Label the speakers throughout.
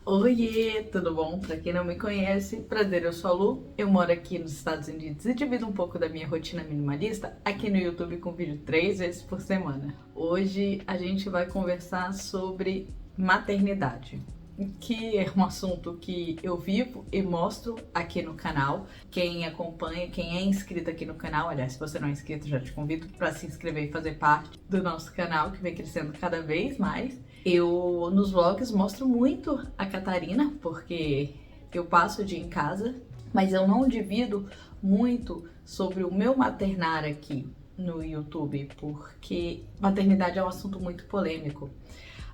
Speaker 1: Oiê, tudo bom? Pra quem não me conhece, prazer, eu sou a Lu, eu moro aqui nos Estados Unidos e divido um pouco da minha rotina minimalista aqui no YouTube com vídeo 3 vezes por semana. Hoje a gente vai conversar sobre maternidade, que é um assunto que eu vivo e mostro aqui no canal. Quem acompanha, quem é inscrito aqui no canal, aliás, se você não é inscrito, já te convido para se inscrever e fazer parte do nosso canal, que vem crescendo cada vez mais. Eu, nos vlogs, mostro muito a Catarina, porque eu passo o dia em casa, mas eu não divido muito sobre o meu maternar aqui no YouTube, porque maternidade é um assunto muito polêmico.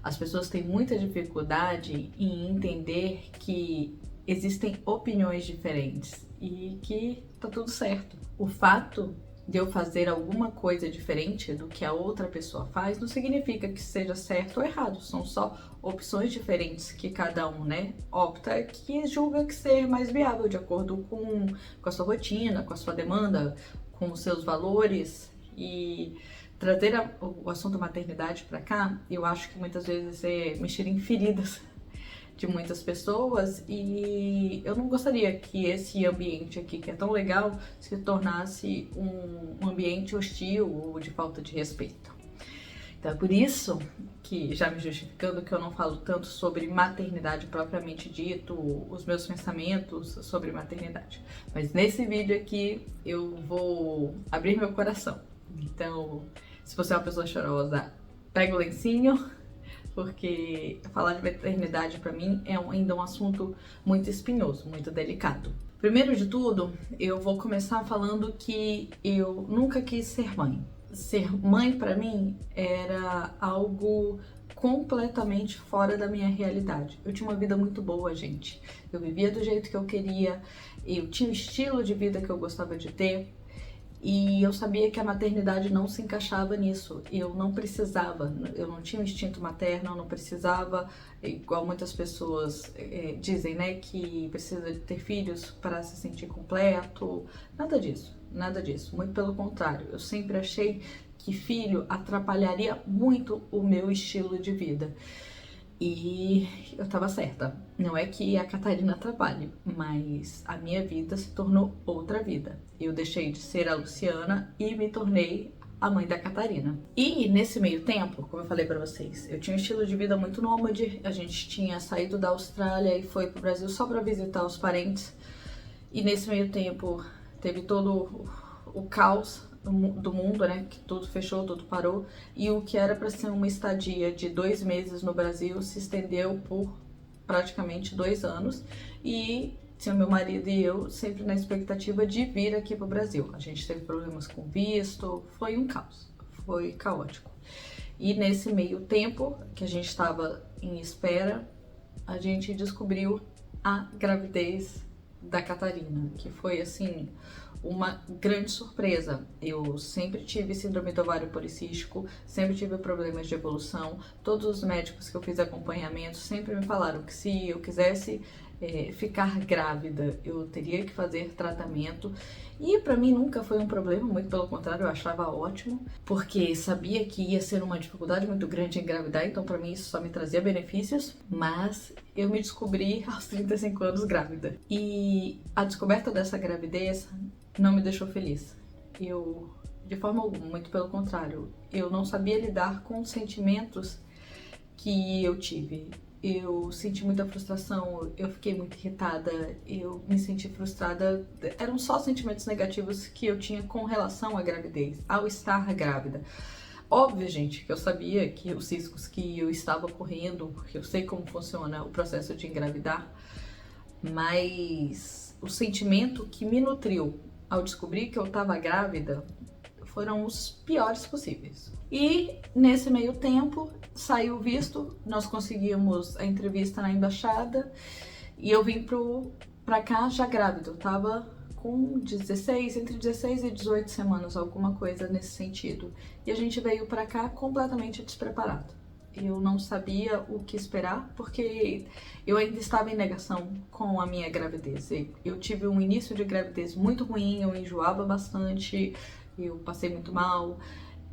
Speaker 1: As pessoas têm muita dificuldade em entender que existem opiniões diferentes e que tá tudo certo. O fato de eu fazer alguma coisa diferente do que a outra pessoa faz não significa que seja certo ou errado, são só opções diferentes que cada um, opta, que julga que ser mais viável de acordo com a sua rotina, com a sua demanda, com os seus valores. E trazer o assunto maternidade para cá, eu acho que muitas vezes é mexer em feridas de muitas pessoas, e eu não gostaria que esse ambiente aqui, que é tão legal, se tornasse um ambiente hostil ou de falta de respeito. Então é por isso que, já me justificando, que eu não falo tanto sobre maternidade propriamente dito, os meus pensamentos sobre maternidade. Mas nesse vídeo aqui eu vou abrir meu coração. Então, se você é uma pessoa chorosa, pega o lencinho, porque falar de maternidade para mim é ainda um assunto muito espinhoso, muito delicado. Primeiro de tudo, eu vou começar falando que eu nunca quis ser mãe. Ser mãe para mim era algo completamente fora da minha realidade. Eu tinha uma vida muito boa, gente. Eu vivia do jeito que eu queria, eu tinha o estilo de vida que eu gostava de ter. E eu sabia que a maternidade não se encaixava nisso. Eu não precisava, eu não tinha um instinto materno, eu não precisava, igual muitas pessoas dizem, que precisa de ter filhos para se sentir completo. Nada disso, nada disso. Muito pelo contrário, eu sempre achei que filho atrapalharia muito o meu estilo de vida. E eu tava certa. Não é que a Catarina atrapalhe, mas a minha vida se tornou outra vida. Eu deixei de ser a Luciana e me tornei a mãe da Catarina. E nesse meio tempo, como eu falei pra vocês, eu tinha um estilo de vida muito nômade. A gente tinha saído da Austrália e foi pro Brasil só pra visitar os parentes. E nesse meio tempo teve todo o caos do mundo, que tudo fechou, tudo parou, e o que era para ser uma estadia de 2 meses no Brasil se estendeu por praticamente 2 anos, e tinha meu marido e eu sempre na expectativa de vir aqui pro Brasil. A gente teve problemas com visto, foi um caos, foi caótico. E nesse meio tempo que a gente estava em espera, a gente descobriu a gravidez da Catarina, que foi assim uma grande surpresa. Eu sempre tive síndrome do ovário policístico, sempre tive problemas de evolução. Todos os médicos que eu fiz acompanhamento sempre me falaram que se eu quisesse ficar grávida, eu teria que fazer tratamento. E pra mim nunca foi um problema, muito pelo contrário, eu achava ótimo, porque sabia que ia ser uma dificuldade muito grande engravidar, então pra mim isso só me trazia benefícios. Mas eu me descobri aos 35 anos grávida. E a descoberta dessa gravidez não me deixou feliz. Eu, de forma alguma, muito pelo contrário, eu não sabia lidar com os sentimentos que eu tive. Eu senti muita frustração, eu fiquei muito irritada, eu me senti frustrada. Eram só sentimentos negativos que eu tinha com relação à gravidez, ao estar grávida. Óbvio, gente, que eu sabia que os riscos que eu estava correndo, porque eu sei como funciona o processo de engravidar, mas o sentimento que me nutriu ao descobrir que eu estava grávida foram os piores possíveis. E nesse meio tempo saiu o visto, nós conseguimos a entrevista na embaixada e eu vim pra cá já grávida. Eu tava com 16, entre 16 e 18 semanas, alguma coisa nesse sentido. E a gente veio pra cá completamente despreparado. Eu não sabia o que esperar, porque eu ainda estava em negação com a minha gravidez. Eu tive um início de gravidez muito ruim, eu enjoava bastante, eu passei muito mal.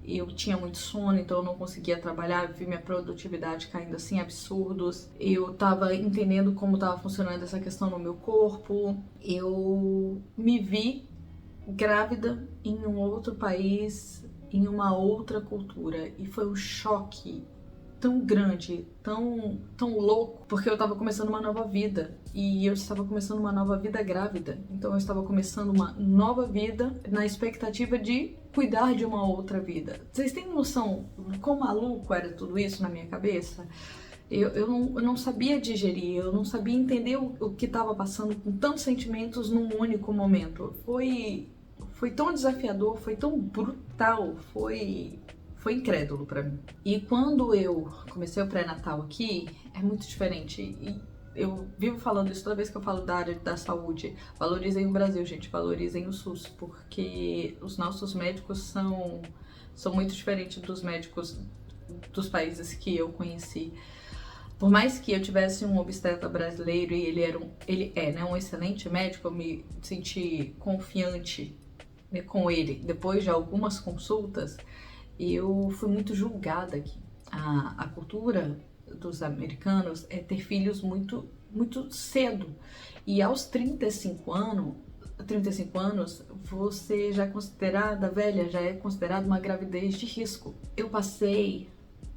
Speaker 1: eu tinha muito sono, então eu não conseguia trabalhar, eu vi minha produtividade caindo assim, absurdos. Eu tava entendendo como tava funcionando essa questão no meu corpo. Eu me vi grávida em um outro país, em uma outra cultura. E foi um choque tão grande, tão louco, porque eu estava começando uma nova vida e eu estava começando uma nova vida grávida. Então eu estava começando uma nova vida na expectativa de cuidar de uma outra vida. Vocês têm noção do quão maluco era tudo isso na minha cabeça? Eu não sabia digerir, eu não sabia entender o que estava passando com tantos sentimentos num único momento. Foi tão desafiador, foi tão brutal, foi incrédulo pra mim. E quando eu comecei o pré-natal aqui, é muito diferente. E eu vivo falando isso toda vez que eu falo da área da saúde. Valorizem o Brasil, gente, valorizem o SUS, porque os nossos médicos são muito diferentes dos médicos dos países que eu conheci. Por mais que eu tivesse um obstetra brasileiro e ele é, né, um excelente médico, eu me senti confiante, né, com ele depois de algumas consultas. Eu fui muito julgada aqui. A cultura dos americanos é ter filhos muito, muito cedo. E aos 35 anos, você já é considerada velha, já é considerada uma gravidez de risco. Eu passei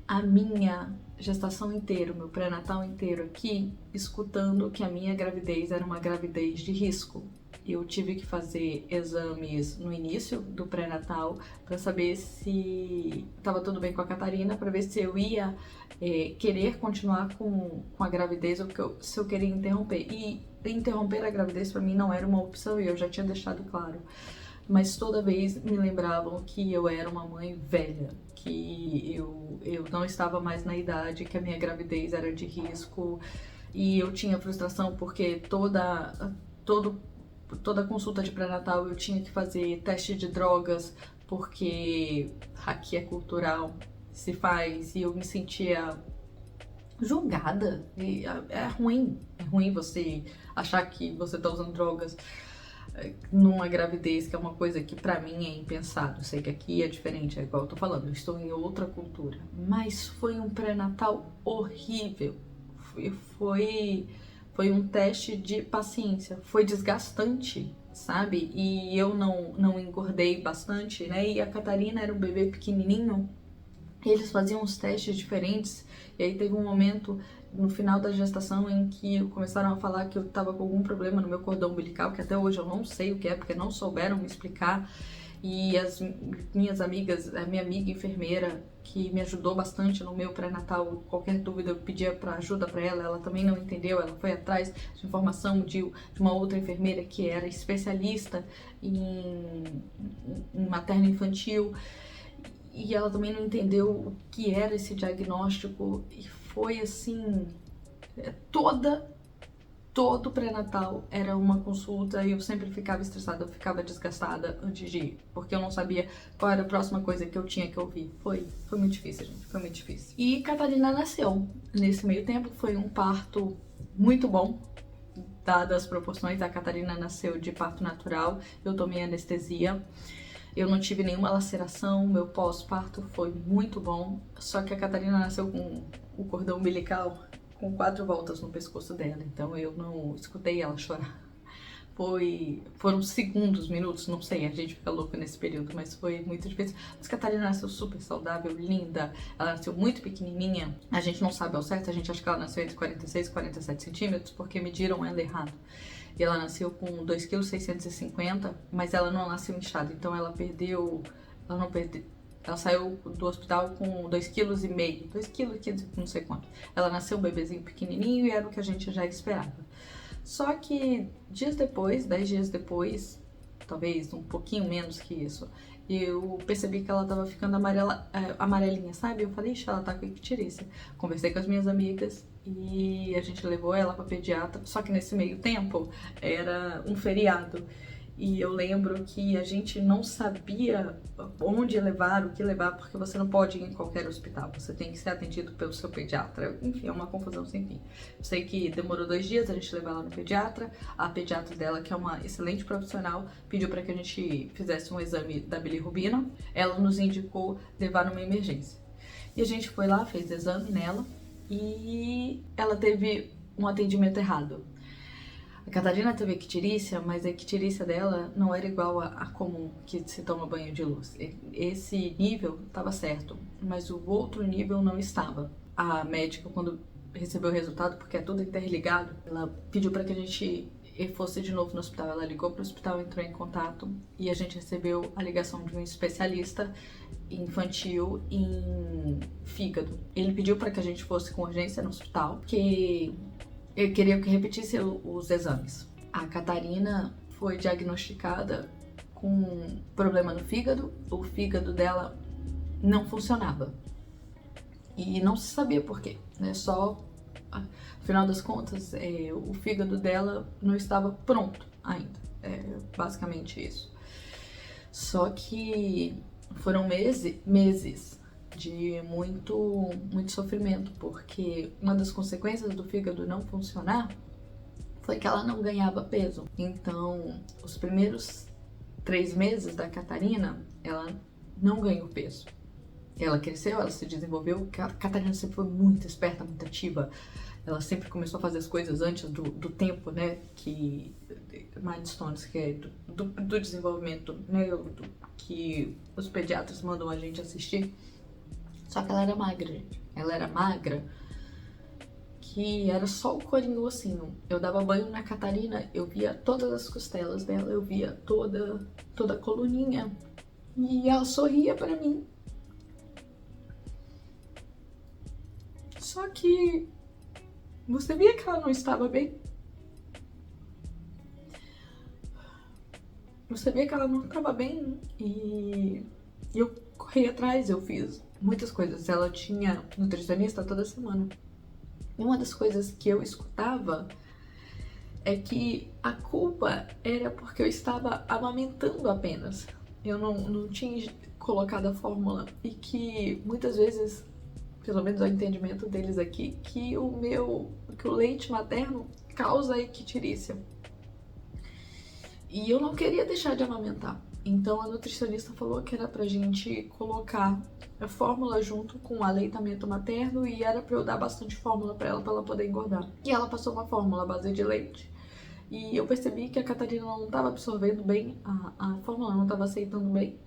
Speaker 1: a minha gestação inteira, o meu pré-natal inteiro aqui, escutando que a minha gravidez era uma gravidez de risco. Eu tive que fazer exames no início do pré-natal para saber se estava tudo bem com a Catarina, para ver se eu ia querer continuar com a gravidez ou se eu queria interromper. E interromper a gravidez para mim não era uma opção e eu já tinha deixado claro. Mas toda vez me lembravam que eu era uma mãe velha, que eu não estava mais na idade, que a minha gravidez era de risco. E eu tinha frustração porque toda consulta de pré-natal eu tinha que fazer teste de drogas, porque aqui é cultural, se faz, e eu me sentia julgada. E é ruim você achar que você tá usando drogas numa gravidez, que é uma coisa que pra mim é impensado. Sei que aqui é diferente, é igual eu tô falando, eu estou em outra cultura. Mas foi um pré-natal horrível. Foi um teste de paciência, foi desgastante, sabe? E eu não engordei bastante, né? E a Catarina era um bebê pequenininho, eles faziam uns testes diferentes, e aí teve um momento no final da gestação em que começaram a falar que eu tava com algum problema no meu cordão umbilical, que até hoje eu não sei o que é, porque não souberam me explicar. E as minhas amigas, a minha amiga enfermeira, que me ajudou bastante no meu pré-natal, qualquer dúvida eu pedia ajuda para ela, ela também não entendeu, ela foi atrás de informação de uma outra enfermeira que era especialista em materno-infantil, e ela também não entendeu o que era esse diagnóstico, e foi assim, todo pré-natal era uma consulta e eu sempre ficava estressada, eu ficava desgastada antes de ir, porque eu não sabia qual era a próxima coisa que eu tinha que ouvir. Foi muito difícil, gente, foi muito difícil. E Catarina nasceu. Nesse meio tempo foi um parto muito bom, dadas as proporções. A Catarina nasceu de parto natural, eu tomei anestesia. Eu não tive nenhuma laceração, meu pós-parto foi muito bom, só que a Catarina nasceu com o cordão umbilical com 4 voltas no pescoço dela, então eu não escutei ela chorar. Foram segundos, minutos, não sei, a gente fica louca nesse período, mas foi muito difícil. Mas a Catarina nasceu super saudável, linda, ela nasceu muito pequenininha, a gente não sabe ao certo, a gente acha que ela nasceu entre 46 e 47 centímetros, porque mediram ela errado. E ela nasceu com 2,650 kg, mas ela não nasceu inchada, então ela saiu do hospital com 2,5 kg, 2,5 kg, não sei quanto. Ela nasceu um bebezinho pequenininho e era o que a gente já esperava. Só que 10 dias depois, talvez um pouquinho menos que isso, eu percebi que ela tava ficando amarelinha, sabe? Eu falei, ixi, ela tá com icterícia. Conversei com as minhas amigas e a gente levou ela pra pediatra, só que nesse meio tempo era um feriado. E eu lembro que a gente não sabia onde levar, o que levar, porque você não pode ir em qualquer hospital. Você tem que ser atendido pelo seu pediatra. Enfim, é uma confusão sem fim. Eu sei que demorou 2 dias a gente levar ela no pediatra. A pediatra dela, que é uma excelente profissional, pediu para que a gente fizesse um exame da bilirrubina. Ela nos indicou levar numa emergência. E a gente foi lá, fez exame nela e ela teve um atendimento errado. A Catarina teve icterícia, mas a icterícia dela não era igual a comum, que se toma banho de luz. Esse nível estava certo, mas o outro nível não estava. A médica, quando recebeu o resultado, porque é tudo interligado, ela pediu para que a gente fosse de novo no hospital. Ela ligou para o hospital, entrou em contato e a gente recebeu a ligação de um especialista infantil em fígado. Ele pediu para que a gente fosse com urgência no hospital, porque eu queria que repetisse os exames. A Catarina foi diagnosticada com problema no fígado. O fígado dela não funcionava. E não se sabia por quê, né? Só, afinal das contas, o fígado dela não estava pronto ainda. É basicamente isso. Só que foram meses de muito sofrimento, porque uma das consequências do fígado não funcionar foi que ela não ganhava peso. Então, os primeiros 3 meses da Catarina, ela não ganhou peso. Ela cresceu, ela se desenvolveu. A Catarina sempre foi muito esperta, muito ativa. Ela sempre começou a fazer as coisas antes do tempo, né? Que milestones, que é do desenvolvimento, né? Que os pediatras mandam a gente assistir. Só que ela era magra, gente. Ela era magra, que era só o corinho ossinho. Eu dava banho na Catarina, eu via todas as costelas dela, eu via toda a coluninha. E ela sorria pra mim. Só que você via que ela não estava bem. Você via que ela não estava bem e eu corri atrás, eu fiz muitas coisas. Ela tinha nutricionista toda semana. E uma das coisas que eu escutava é que a culpa era porque eu estava amamentando apenas. Eu não tinha colocado a fórmula e que muitas vezes, pelo menos o entendimento deles aqui, que o leite materno causa icterícia. E eu não queria deixar de amamentar. Então a nutricionista falou que era pra gente colocar a fórmula junto com o aleitamento materno e era pra eu dar bastante fórmula pra ela poder engordar. E ela passou uma fórmula à base de leite. E eu percebi que a Catarina não estava absorvendo bem, a fórmula não estava aceitando bem.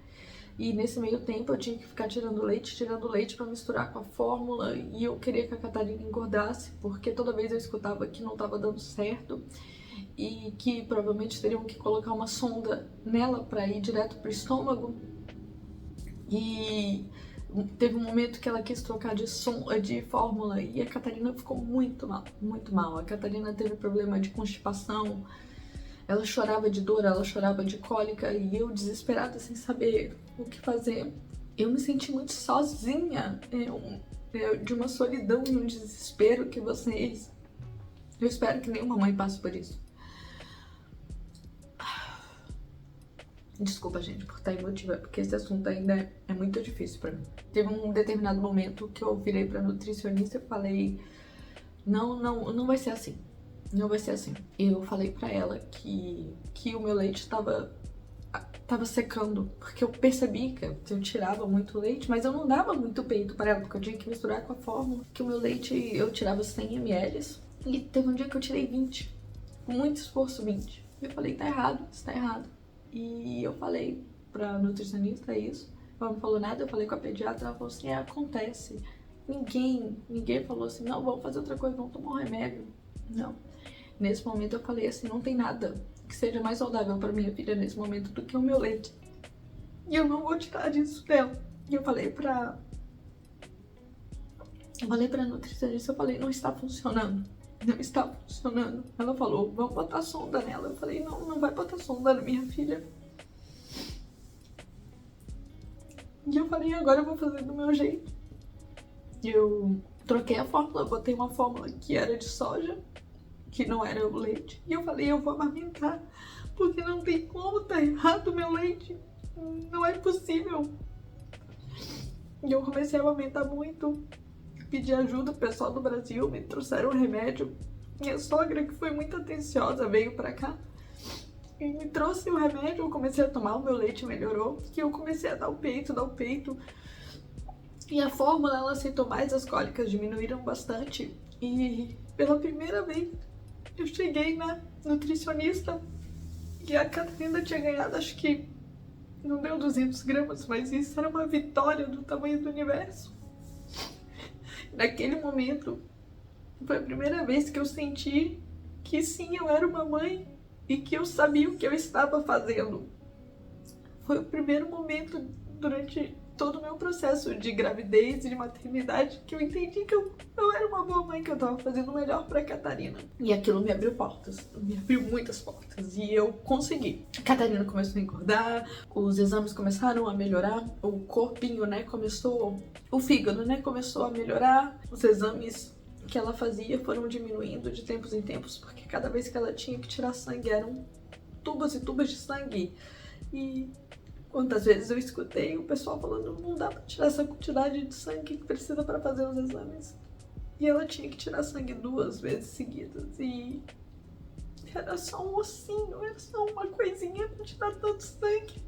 Speaker 1: E nesse meio tempo eu tinha que ficar tirando leite pra misturar com a fórmula. E eu queria que a Catarina engordasse, porque toda vez eu escutava que não estava dando certo. E que provavelmente teriam que colocar uma sonda nela para ir direto pro estômago. E teve um momento que ela quis trocar de fórmula e a Catarina ficou muito mal, muito mal. A Catarina teve problema de constipação, ela chorava de dor, ela chorava de cólica e eu desesperada sem saber o que fazer. Eu me senti muito sozinha, de uma solidão e um desespero que vocês... Eu espero que nenhuma mãe passe por isso. Desculpa, gente, por estar emotiva, porque esse assunto ainda é muito difícil pra mim. Teve um determinado momento que eu virei pra nutricionista e falei: não vai ser assim. Não vai ser assim. Eu falei pra ela que o meu leite tava secando, porque eu percebi que eu tirava muito leite, mas eu não dava muito peito pra ela, porque eu tinha que misturar com a fórmula, que o meu leite eu tirava 100 ml e teve um dia que eu tirei 20, com muito esforço 20. Eu falei: tá errado, isso tá errado. E eu falei pra nutricionista isso, ela não falou nada, eu falei com a pediatra, ela falou assim: acontece. Ninguém falou assim: não, vamos fazer outra coisa, vamos tomar um remédio. Não. Nesse momento eu falei assim: não tem nada que seja mais saudável pra minha filha nesse momento do que o meu leite. E eu não vou tirar disso dela. E eu falei pra nutricionista, eu falei: não está funcionando. Não está funcionando. Ela falou: vamos botar sonda nela. Eu falei: não vai botar sonda na minha filha. E eu falei: agora eu vou fazer do meu jeito. Eu troquei a fórmula, botei uma fórmula que era de soja, que não era o leite. E eu falei: eu vou amamentar, porque não tem como tá errado o meu leite. Não é possível. E eu comecei a amamentar muito, pedi ajuda, o pessoal do Brasil me trouxeram um remédio. Minha sogra, que foi muito atenciosa, veio pra cá e me trouxe o remédio. Eu comecei a tomar, o meu leite melhorou, e eu comecei a dar o peito. E a fórmula, ela aceitou mais, as cólicas diminuíram bastante. E pela primeira vez eu cheguei na nutricionista e a Catarina tinha ganhado, acho que não deu 200 gramas, mas isso era uma vitória do tamanho do universo. Naquele momento, foi a primeira vez que eu senti que sim, eu era uma mãe e que eu sabia o que eu estava fazendo. Foi o primeiro momento durante todo o meu processo de gravidez e de maternidade que eu entendi que eu era uma boa mãe, que eu estava fazendo o melhor para a Catarina. E aquilo me abriu portas, me abriu muitas portas, e eu consegui. A Catarina começou a engordar, os exames começaram a melhorar, o corpinho, né, o fígado, né, começou a melhorar, os exames que ela fazia foram diminuindo de tempos em tempos, porque cada vez que ela tinha que tirar sangue eram tubos e tubos de sangue. E quantas vezes eu escutei o pessoal falando, não dá pra tirar essa quantidade de sangue que precisa para fazer os exames. E ela tinha que tirar sangue 2 vezes seguidas. E era só um ossinho, era só uma coisinha pra tirar tanto sangue.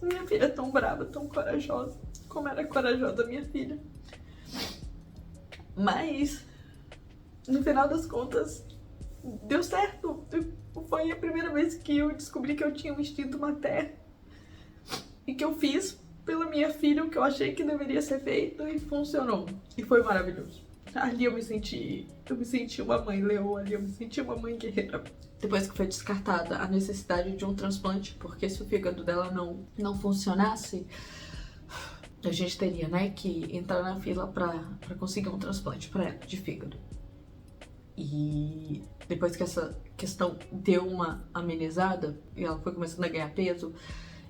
Speaker 1: Minha filha é tão brava, tão corajosa, como era corajosa minha filha. Mas, no final das contas, deu certo. Foi a primeira vez que eu descobri que eu tinha um instinto materno e que eu fiz pela minha filha o que eu achei que deveria ser feito e funcionou. E foi maravilhoso. Ali eu me senti uma mãe leoa, ali eu me senti uma mãe guerreira. Depois que foi descartada a necessidade de um transplante, porque se o fígado dela não funcionasse, a gente teria, né, que entrar na fila pra conseguir um transplante pra ela de fígado. E depois que essa questão deu uma amenizada e ela foi começando a ganhar peso,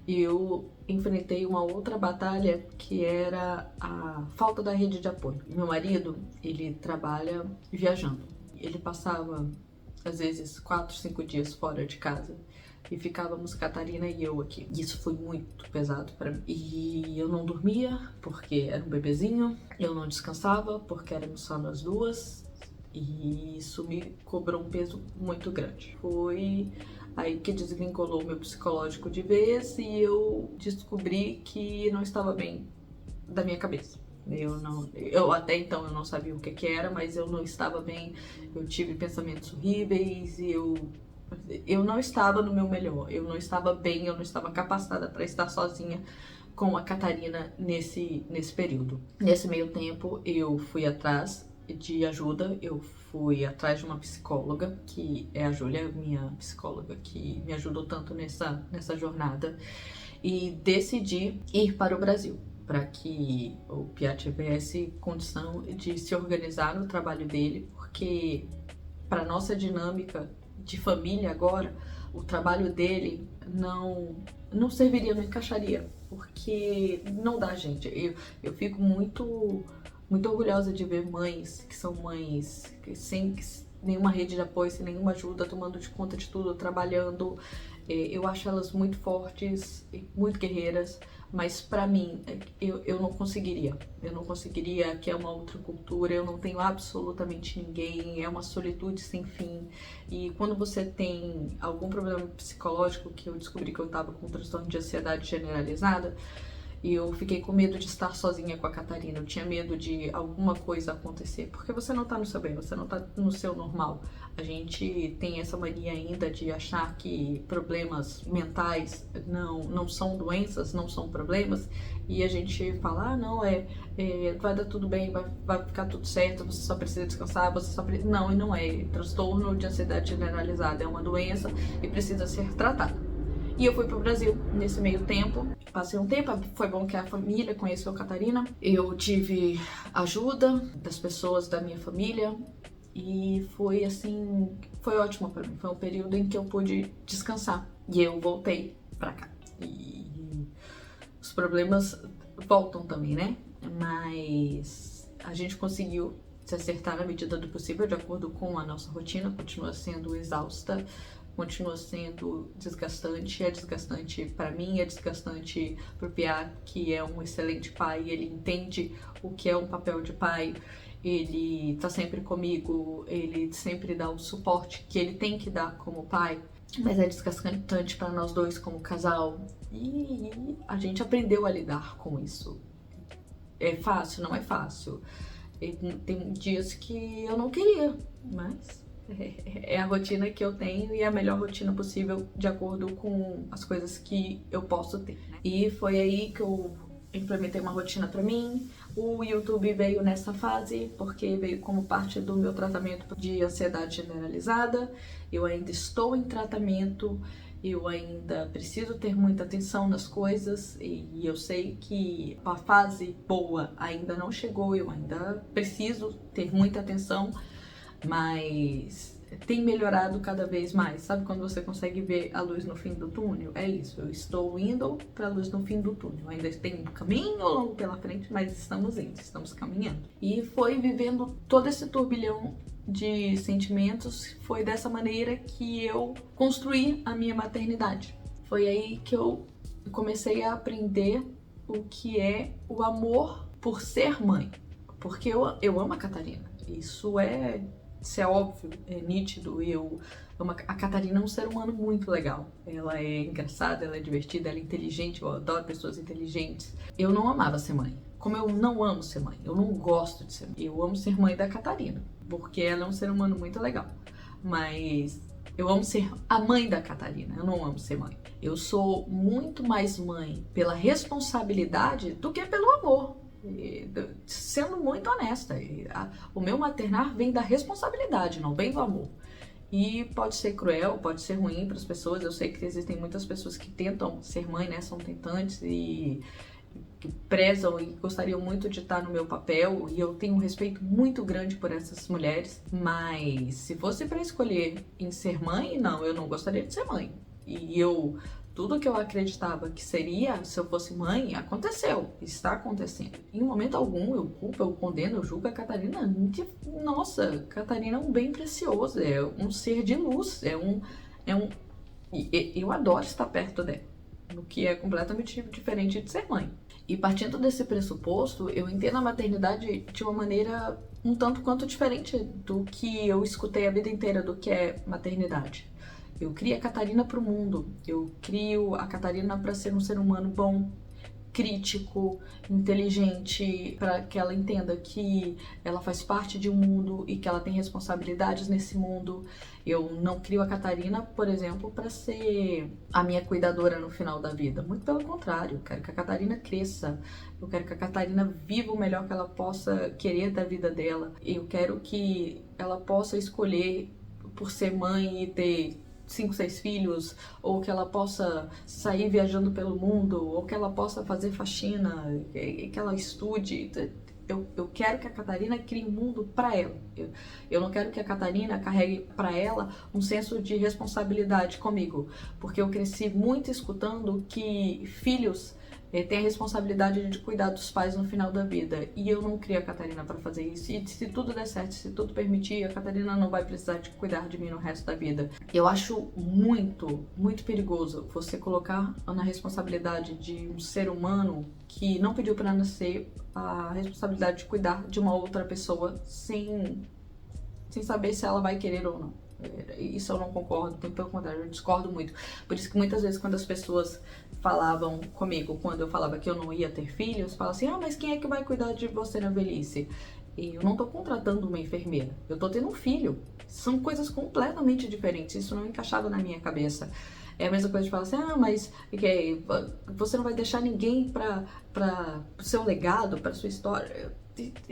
Speaker 1: eu enfrentei uma outra batalha, que era a falta da rede de apoio. Meu marido, ele trabalha viajando. Ele passava, às vezes, 4, 5 dias fora de casa e ficávamos Catarina e eu aqui. Isso foi muito pesado pra mim. E eu não dormia porque era um bebezinho, eu não descansava porque éramos só nós duas. E isso me cobrou um peso muito grande. Foi aí que desvinculou o meu psicológico de vez e eu descobri que não estava bem da minha cabeça. Eu até então eu não sabia o que era, mas eu não estava bem. Eu tive pensamentos horríveis e eu não estava no meu melhor. Eu não estava bem, eu não estava capacitada para estar sozinha com a Catarina nesse período. Nesse meio tempo eu fui atrás de ajuda, eu fui atrás de uma psicóloga, que é a Júlia, minha psicóloga, que me ajudou tanto nessa jornada, e decidi ir para o Brasil, para que o Pia tivesse condição de se organizar no trabalho dele, porque para nossa dinâmica de família agora, o trabalho dele não serviria, não encaixaria, porque não dá, gente. Eu fico muito orgulhosa de ver mães que são mães que sem nenhuma rede de apoio, sem nenhuma ajuda, tomando de conta de tudo, trabalhando. Eu acho elas muito fortes e muito guerreiras, mas pra mim, eu não conseguiria. Eu não conseguiria, que é uma outra cultura, eu não tenho absolutamente ninguém, é uma solitude sem fim. E quando você tem algum problema psicológico, que eu descobri que eu tava com um transtorno de ansiedade generalizada, e eu fiquei com medo de estar sozinha com a Catarina, eu tinha medo de alguma coisa acontecer, porque você não tá no seu bem, você não tá no seu normal. A gente tem essa mania ainda de achar que problemas mentais não são doenças, não são problemas, e a gente fala, não, vai dar tudo bem, vai ficar tudo certo, você só precisa descansar, Não, e não é. Transtorno de ansiedade generalizada é uma doença e precisa ser tratada. E eu fui pro Brasil nesse meio tempo, passei um tempo, foi bom que a família conheceu a Catarina. Eu tive ajuda das pessoas da minha família e foi assim, foi ótimo pra mim. Foi um período em que eu pude descansar e eu voltei pra cá. E os problemas voltam também, né? Mas a gente conseguiu se acertar na medida do possível, de acordo com a nossa rotina, continua sendo exausta, continua sendo desgastante. É desgastante para mim, é desgastante pro Pia, que é um excelente pai. Ele entende o que é um papel de pai. Ele tá sempre comigo, ele sempre dá o suporte que ele tem que dar como pai. Mas é desgastante para nós dois como casal. E a gente aprendeu a lidar com isso. É fácil? Não é fácil. Tem dias que eu não queria, mas é a rotina que eu tenho e é a melhor rotina possível de acordo com as coisas que eu posso ter, né? E foi aí que eu implementei uma rotina pra mim. O YouTube veio nessa fase porque veio como parte do meu tratamento de ansiedade generalizada. Eu ainda estou em tratamento, eu ainda preciso ter muita atenção nas coisas e eu sei que a fase boa ainda não chegou, eu ainda preciso ter muita atenção, mas tem melhorado cada vez mais. Sabe quando você consegue ver a luz no fim do túnel? É isso, eu estou indo para a luz no fim do túnel. Ainda tem um caminho longo pela frente, mas estamos indo, estamos caminhando. E foi vivendo todo esse turbilhão de sentimentos, foi dessa maneira que eu construí a minha maternidade. Foi aí que eu comecei a aprender o que é o amor por ser mãe. Porque eu amo a Catarina, isso é óbvio, é nítido. A Catarina é um ser humano muito legal. Ela é engraçada, ela é divertida, ela é inteligente, eu adoro pessoas inteligentes. Eu não amava ser mãe. Como eu não amo ser mãe, eu não gosto de ser mãe. Eu amo ser mãe da Catarina, porque ela é um ser humano muito legal. Mas eu amo ser a mãe da Catarina, eu não amo ser mãe. Eu sou muito mais mãe pela responsabilidade do que pelo amor. Sendo muito honesta, o meu maternar vem da responsabilidade, não vem do amor. E pode ser cruel, pode ser ruim para as pessoas. Eu sei que existem muitas pessoas que tentam ser mãe, né? São tentantes e que prezam e gostariam muito de estar no meu papel. E eu tenho um respeito muito grande por essas mulheres. Mas se fosse para escolher em ser mãe, não, eu não gostaria de ser mãe. Tudo que eu acreditava que seria se eu fosse mãe, aconteceu, está acontecendo. Em momento algum eu culpo, eu condeno, eu julgo a Catarina. Nossa, Catarina é um bem precioso, é um ser de luz, eu adoro estar perto dela, o que é completamente diferente de ser mãe. E partindo desse pressuposto, eu entendo a maternidade de uma maneira um tanto quanto diferente do que eu escutei a vida inteira do que é maternidade. Eu crio a Catarina para o mundo, eu crio a Catarina para ser um ser humano bom, crítico, inteligente, para que ela entenda que ela faz parte de um mundo e que ela tem responsabilidades nesse mundo. Eu não crio a Catarina, por exemplo, para ser a minha cuidadora no final da vida. Muito pelo contrário, eu quero que a Catarina cresça, eu quero que a Catarina viva o melhor que ela possa querer da vida dela. Eu quero que ela possa escolher por ser mãe e ter 5, 6 filhos, ou que ela possa sair viajando pelo mundo, ou que ela possa fazer faxina, que ela estude. Eu quero que a Catarina crie um mundo para ela. Eu não quero que a Catarina carregue para ela um senso de responsabilidade comigo, porque eu cresci muito escutando que filhos têm a responsabilidade de cuidar dos pais no final da vida. E eu não criei a Catarina para fazer isso. E se tudo der certo, se tudo permitir, a Catarina não vai precisar de cuidar de mim no resto da vida. Eu acho muito, muito perigoso você colocar na responsabilidade de um ser humano que não pediu para nascer a responsabilidade de cuidar de uma outra pessoa sem saber se ela vai querer ou não. Isso eu não concordo, pelo contrário, eu discordo muito. Por isso que muitas vezes quando as pessoas falavam comigo, quando eu falava que eu não ia ter filhos, falavam assim, mas quem é que vai cuidar de você na velhice? E eu não tô contratando uma enfermeira, eu tô tendo um filho. São coisas completamente diferentes, isso não encaixava na minha cabeça. É a mesma coisa de falar assim, mas você não vai deixar ninguém para o seu legado, para sua história.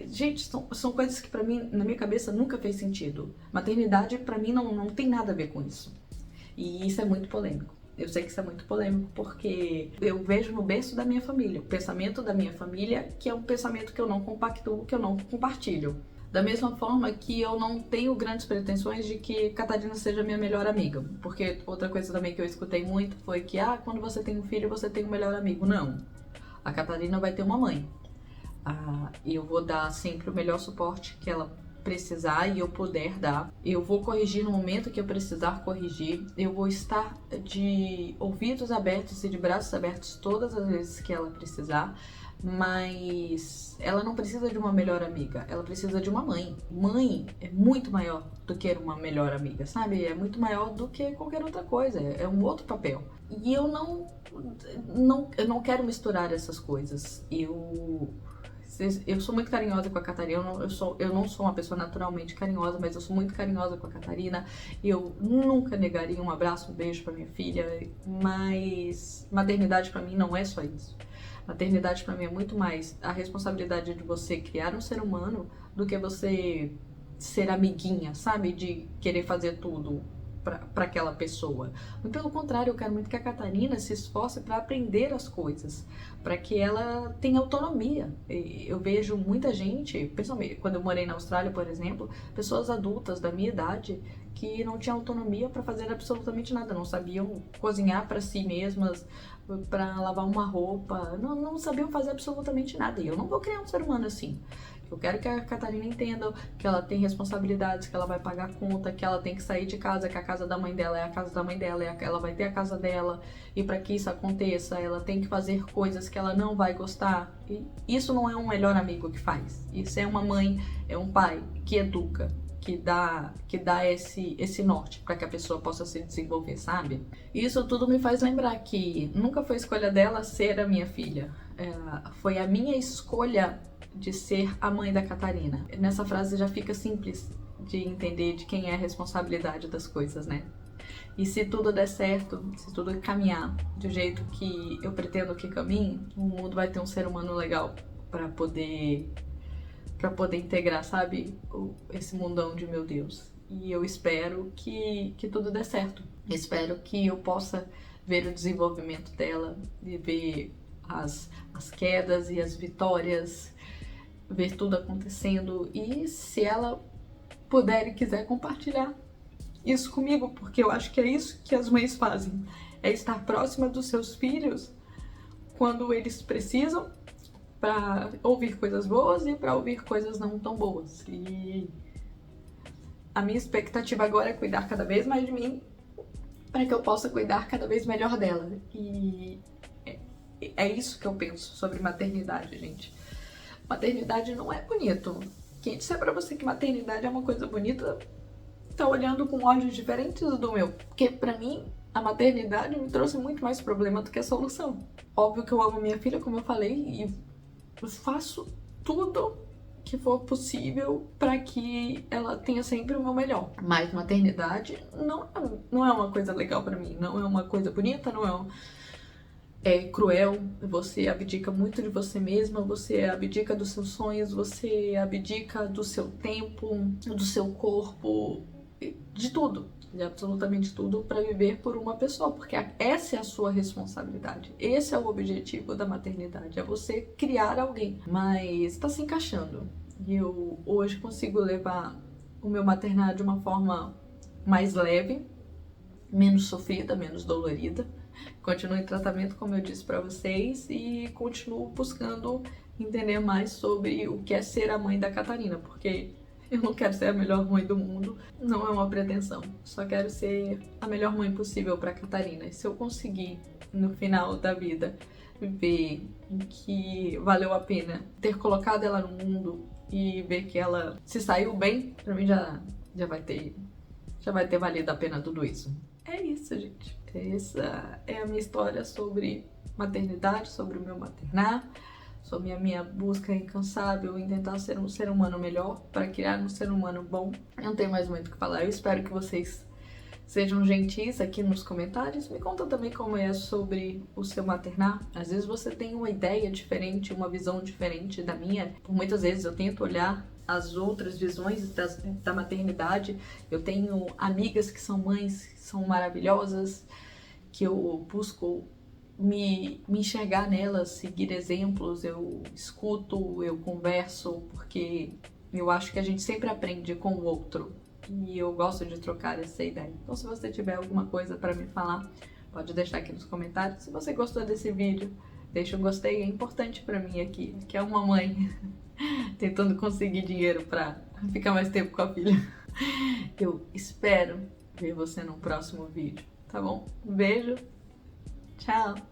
Speaker 1: Gente, são coisas que pra mim, na minha cabeça, nunca fez sentido. Maternidade, pra mim, não tem nada a ver com isso. E isso é muito polêmico. Eu sei que isso é muito polêmico porque eu vejo no berço da minha família, o pensamento da minha família, que é um pensamento que eu não compactuo, que eu não compartilho. Da mesma forma que eu não tenho grandes pretensões de que Catarina seja minha melhor amiga. Porque outra coisa também que eu escutei muito foi que, quando você tem um filho, você tem um melhor amigo. Não. A Catarina vai ter uma mãe. E eu vou dar sempre o melhor suporte que ela precisar e eu puder dar. Eu vou corrigir no momento que eu precisar corrigir. Eu vou estar de ouvidos abertos e de braços abertos todas as vezes que ela precisar. Mas ela não precisa de uma melhor amiga, ela precisa de uma mãe. Mãe é muito maior do que uma melhor amiga, sabe? É muito maior do que qualquer outra coisa, é um outro papel. E eu não quero misturar essas coisas. Eu sou muito carinhosa com a Catarina, eu não sou uma pessoa naturalmente carinhosa, mas eu sou muito carinhosa com a Catarina. Eu nunca negaria um abraço, um beijo pra minha filha, mas maternidade pra mim não é só isso. Maternidade pra mim é muito mais a responsabilidade de você criar um ser humano do que você ser amiguinha, sabe? De querer fazer tudo para aquela pessoa. Muito pelo contrário, eu quero muito que a Catarina se esforce para aprender as coisas, para que ela tenha autonomia. Eu vejo muita gente, principalmente quando eu morei na Austrália, por exemplo, pessoas adultas da minha idade que não tinham autonomia para fazer absolutamente nada, não sabiam cozinhar para si mesmas, para lavar uma roupa, não sabiam fazer absolutamente nada. E eu não vou criar um ser humano assim. Eu quero que a Catarina entenda que ela tem responsabilidades, que ela vai pagar conta, que ela tem que sair de casa, que a casa da mãe dela é a casa da mãe dela, ela vai ter a casa dela. E para que isso aconteça, ela tem que fazer coisas que ela não vai gostar. E isso não é um melhor amigo que faz. Isso é uma mãe, é um pai que educa, que dá esse norte para que a pessoa possa se desenvolver, sabe? Isso tudo me faz lembrar que nunca foi escolha dela ser a minha filha. Foi a minha escolha de ser a mãe da Catarina. Nessa frase já fica simples de entender de quem é a responsabilidade das coisas, né? E se tudo der certo, se tudo caminhar do jeito que eu pretendo que caminhe, o mundo vai ter um ser humano legal para poder integrar, sabe? Esse mundão de meu Deus. E eu espero que tudo dê certo. Espero que eu possa ver o desenvolvimento dela e ver as quedas e as vitórias, ver tudo acontecendo. E se ela puder e quiser compartilhar isso comigo, porque eu acho que é isso que as mães fazem, é estar próxima dos seus filhos quando eles precisam, para ouvir coisas boas e para ouvir coisas não tão boas. E a minha expectativa agora é cuidar cada vez mais de mim, para que eu possa cuidar cada vez melhor dela. E é isso que eu penso sobre maternidade, gente. Maternidade não é bonito. Quem disser pra você que maternidade é uma coisa bonita, tá olhando com olhos diferentes do meu. Porque pra mim, a maternidade me trouxe muito mais problema do que a solução. Óbvio que eu amo minha filha, como eu falei, e faço tudo que for possível para que ela tenha sempre o meu melhor. Mas maternidade não é uma coisa legal para mim, não é uma coisa bonita, é cruel. Você abdica muito de você mesma, você abdica dos seus sonhos, você abdica do seu tempo, do seu corpo, de tudo, de absolutamente tudo, para viver por uma pessoa, porque essa é a sua responsabilidade, esse é o objetivo da maternidade, é você criar alguém. Mas tá se encaixando e eu hoje consigo levar o meu maternar de uma forma mais leve, menos sofrida, menos dolorida. Continuo em tratamento, como eu disse pra vocês, e continuo buscando entender mais sobre o que é ser a mãe da Catarina, porque eu não quero ser a melhor mãe do mundo, não é uma pretensão. Só quero ser a melhor mãe possível pra Catarina. E se eu conseguir, no final da vida, ver que valeu a pena ter colocado ela no mundo e ver que ela se saiu bem, pra mim já vai ter valido a pena tudo isso. É isso, gente. Essa é a minha história sobre maternidade, sobre o meu maternar, sobre a minha busca incansável em tentar ser um ser humano melhor, para criar um ser humano bom. Eu não tenho mais muito o que falar. Eu espero que vocês sejam gentis aqui nos comentários. Me conta também como é sobre o seu maternar. Às vezes você tem uma ideia diferente, uma visão diferente da minha. Por muitas vezes eu tento olhar as outras visões da maternidade. Eu tenho amigas que são mães, que são maravilhosas, que eu busco me enxergar nelas, seguir exemplos, eu escuto, eu converso, porque eu acho que a gente sempre aprende com o outro e eu gosto de trocar essa ideia. Então, se você tiver alguma coisa para me falar, pode deixar aqui nos comentários. Se você gostou desse vídeo, deixa um gostei, é importante para mim aqui, que é uma mãe tentando conseguir dinheiro pra ficar mais tempo com a filha. Eu espero ver você no próximo vídeo, tá bom? Um beijo, tchau!